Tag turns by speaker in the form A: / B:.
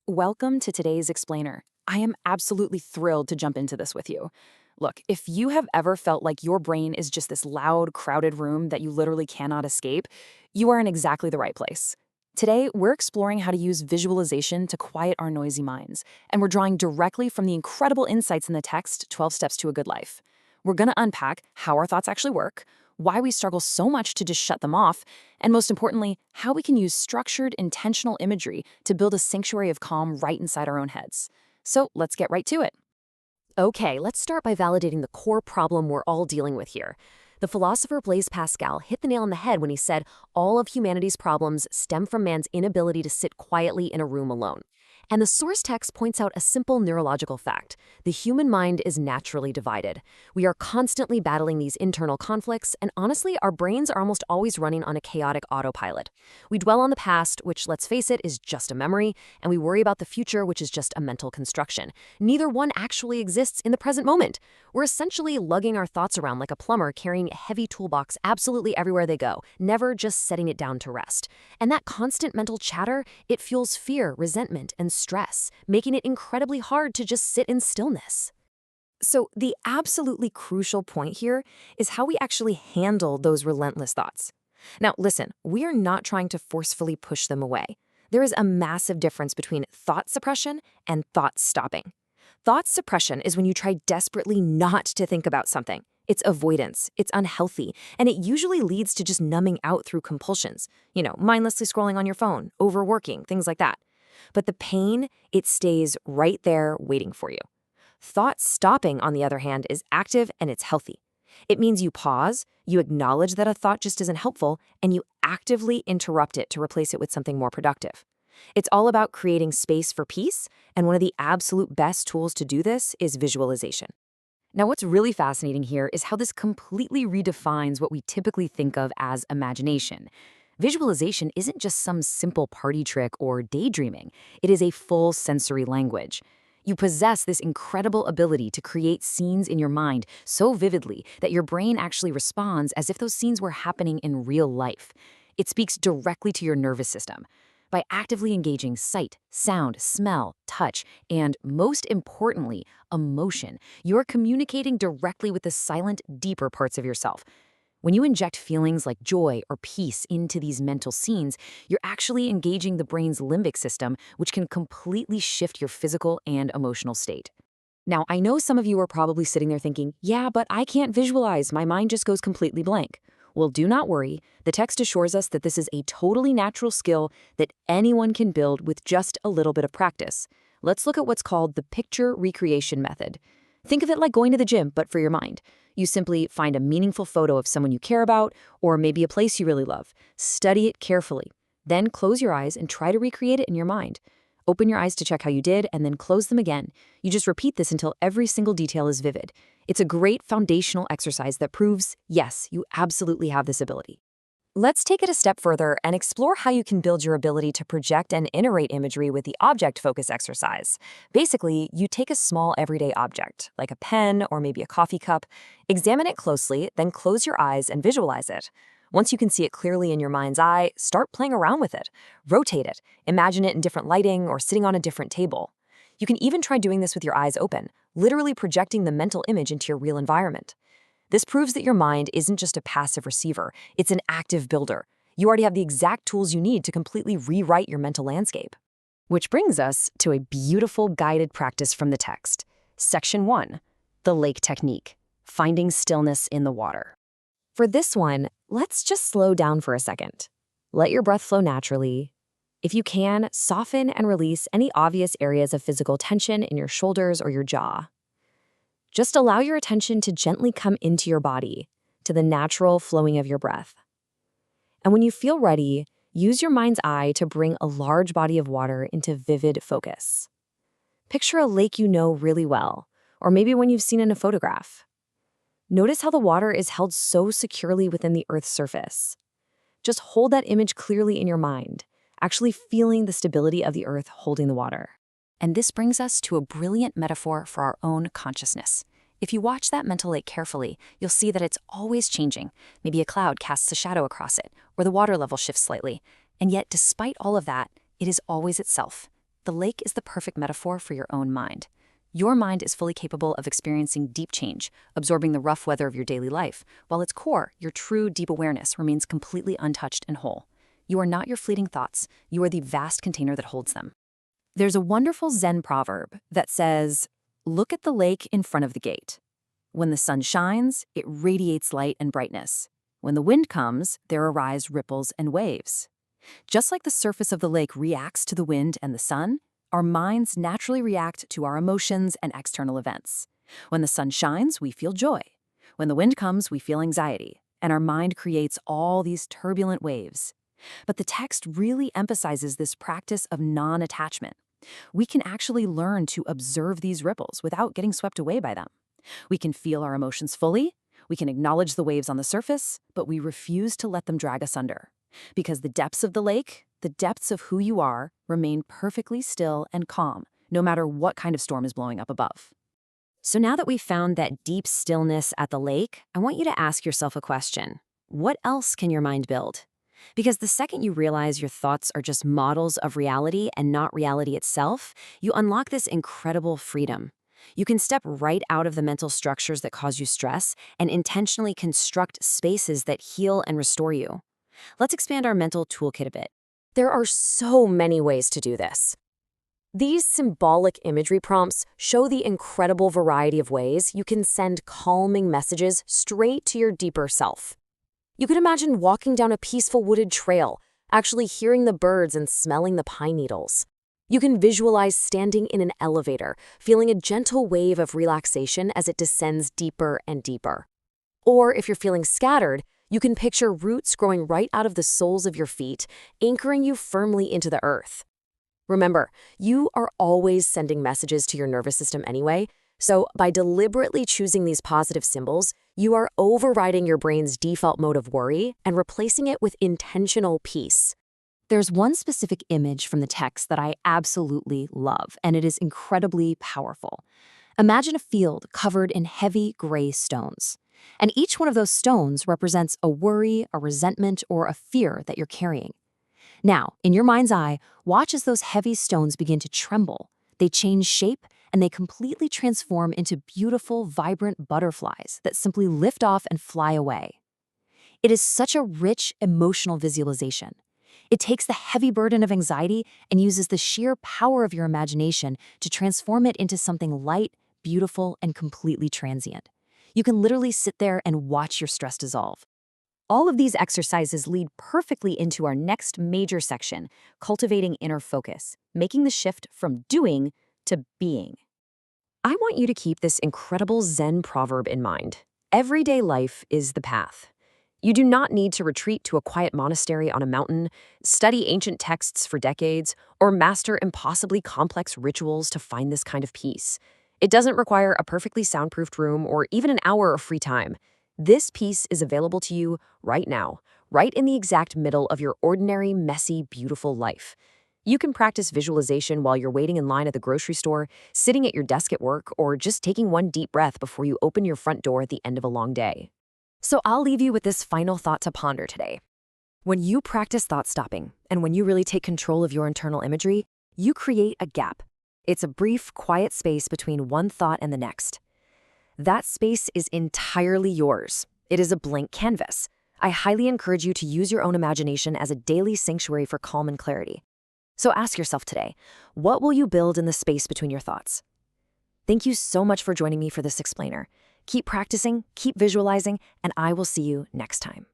A: Welcome to today's explainer. I am absolutely thrilled to jump into this with you. Look, if you have ever felt like your brain is just this loud, crowded room that you literally cannot escape, you are in exactly the right place. Today, we're exploring how to use visualization to quiet our noisy minds, and we're drawing directly from the incredible insights in the text, 12 Steps to a Good Life. We're going to unpack how our thoughts actually work, why we struggle so much to just shut them off, and most importantly, how we can use structured, intentional imagery to build a sanctuary of calm right inside our own heads. So let's get right to it.
B: Okay, let's start by validating the core problem we're all dealing with here. The philosopher Blaise Pascal hit the nail on the head when he said all of humanity's problems stem from man's inability to sit quietly in a room alone. And the source text points out a simple neurological fact. The human mind is naturally divided. We are constantly battling these internal conflicts, and honestly, our brains are almost always running on a chaotic autopilot. We dwell on the past, which, let's face it, is just a memory, and we worry about the future, which is just a mental construction. Neither one actually exists in the present moment. We're essentially lugging our thoughts around like a plumber carrying a heavy toolbox absolutely everywhere they go, never just setting it down to rest. And that constant mental chatter, it fuels fear, resentment, and stress, making it incredibly hard to just sit in stillness.
A: So, the absolutely crucial point here is how we actually handle those relentless thoughts. Now, listen, we are not trying to forcefully push them away. There is a massive difference between thought suppression and thought stopping. Thought suppression is when you try desperately not to think about something. It's avoidance, it's unhealthy, and it usually leads to just numbing out through compulsions. Mindlessly scrolling on your phone, overworking, things like that. But the pain, it stays right there waiting for you. Thought stopping, on the other hand, is active and it's healthy. It means you pause, you acknowledge that a thought just isn't helpful, and you actively interrupt it to replace it with something more productive. It's all about creating space for peace, and one of the absolute best tools to do this is visualization. Now, what's really fascinating here is how this completely redefines what we typically think of as imagination. Visualization isn't just some simple party trick or daydreaming. It is a full sensory language. You possess this incredible ability to create scenes in your mind so vividly that your brain actually responds as if those scenes were happening in real life. It speaks directly to your nervous system. By actively engaging sight, sound, smell, touch, and most importantly, emotion, you're communicating directly with the silent, deeper parts of yourself. When you inject feelings like joy or peace into these mental scenes, you're actually engaging the brain's limbic system, which can completely shift your physical and emotional state. Now, I know some of you are probably sitting there thinking, yeah, but I can't visualize. My mind just goes completely blank. Well, do not worry. The text assures us that this is a totally natural skill that anyone can build with just a little bit of practice. Let's look at what's called the picture recreation method. Think of it like going to the gym, but for your mind. You simply find a meaningful photo of someone you care about, or maybe a place you really love. Study it carefully. Then close your eyes and try to recreate it in your mind. Open your eyes to check how you did, and then close them again. You just repeat this until every single detail is vivid. It's a great foundational exercise that proves, yes, you absolutely have this ability. Let's take it a step further and explore how you can build your ability to project and iterate imagery with the object focus exercise. Basically, you take a small everyday object, like a pen or maybe a coffee cup, examine it closely, then close your eyes and visualize it. Once you can see it clearly in your mind's eye, start playing around with it. Rotate it, imagine it in different lighting or sitting on a different table. You can even try doing this with your eyes open, literally projecting the mental image into your real environment. This proves that your mind isn't just a passive receiver, it's an active builder. You already have the exact tools you need to completely rewrite your mental landscape. Which brings us to a beautiful guided practice from the text. Section 1, the lake technique, finding stillness in the water. For this one, let's just slow down for a second. Let your breath flow naturally. If you can, soften and release any obvious areas of physical tension in your shoulders or your jaw. Just allow your attention to gently come into your body, to the natural flowing of your breath. And when you feel ready, use your mind's eye to bring a large body of water into vivid focus. Picture a lake you know really well, or maybe one you've seen in a photograph. Notice how the water is held so securely within the Earth's surface. Just hold that image clearly in your mind, actually feeling the stability of the Earth holding the water. And this brings us to a brilliant metaphor for our own consciousness. If you watch that mental lake carefully, you'll see that it's always changing. Maybe a cloud casts a shadow across it, or the water level shifts slightly. And yet, despite all of that, it is always itself.
B: the lake is the perfect metaphor for your own mind. Your mind is fully capable of experiencing deep change, absorbing the rough weather of your daily life, while its core, your true deep awareness, remains completely untouched and whole. You are not your fleeting thoughts, you are the vast container that holds them. There's a wonderful Zen proverb that says, "Look at the lake in front of the gate. When the sun shines, it radiates light and brightness. When the wind comes, there arise ripples and waves." Just like the surface of the lake reacts to the wind and the sun, our minds naturally react to our emotions and external events. When the sun shines, we feel joy. When the wind comes, we feel anxiety, and our mind creates all these turbulent waves. But the text really emphasizes this practice of non-attachment. We can actually learn to observe these ripples without getting swept away by them. We can feel our emotions fully, we can acknowledge the waves on the surface, but we refuse to let them drag us under. Because the depths of the lake, the depths of who you are, remain perfectly still and calm, no matter what kind of storm is blowing up above. So now that we've found that deep stillness at the lake, I want you to ask yourself a question. What else can your mind build? Because the second you realize your thoughts are just models of reality and not reality itself, you unlock this incredible freedom. You can step right out of the mental structures that cause you stress and intentionally construct spaces that heal and restore you. Let's expand our mental toolkit a bit. There are so many ways to do this. These symbolic imagery prompts show the incredible variety of ways you can send calming messages straight to your deeper self. You could imagine walking down a peaceful wooded trail, actually hearing the birds and smelling the pine needles. You can visualize standing in an elevator, feeling a gentle wave of relaxation as it descends deeper and deeper. Or if you're feeling scattered, you can picture roots growing right out of the soles of your feet, anchoring you firmly into the earth. Remember, you are always sending messages to your nervous system anyway, so by deliberately choosing these positive symbols, you are overriding your brain's default mode of worry and replacing it with intentional peace. There's one specific image from the text that I absolutely love, and it is incredibly powerful. Imagine a field covered in heavy gray stones. And each one of those stones represents a worry, a resentment, or a fear that you're carrying. Now, in your mind's eye, watch as those heavy stones begin to tremble. They change shape, and they completely transform into beautiful, vibrant butterflies that simply lift off and fly away. It is such a rich, emotional visualization. It takes the heavy burden of anxiety and uses the sheer power of your imagination to transform it into something light, beautiful, and completely transient. You can literally sit there and watch your stress dissolve. All of these exercises lead perfectly into our next major section, cultivating inner focus, making the shift from doing to being. I want you to keep this incredible Zen proverb in mind. Everyday life is the path. You do not need to retreat to a quiet monastery on a mountain, study ancient texts for decades, or master impossibly complex rituals to find this kind of peace. It doesn't require a perfectly soundproofed room or even an hour of free time. This peace is available to you right now, right in the exact middle of your ordinary, messy, beautiful life. You can practice visualization while you're waiting in line at the grocery store, sitting at your desk at work, or just taking one deep breath before you open your front door at the end of a long day. So I'll leave you with this final thought to ponder today. When you practice thought stopping, and when you really take control of your internal imagery, you create a gap. It's a brief, quiet space between one thought and the next. That space is entirely yours. It is a blank canvas. I highly encourage you to use your own imagination as a daily sanctuary for calm and clarity. So ask yourself today, what will you build in the space between your thoughts? Thank you so much for joining me for this explainer. Keep practicing, keep visualizing, and I will see you next time.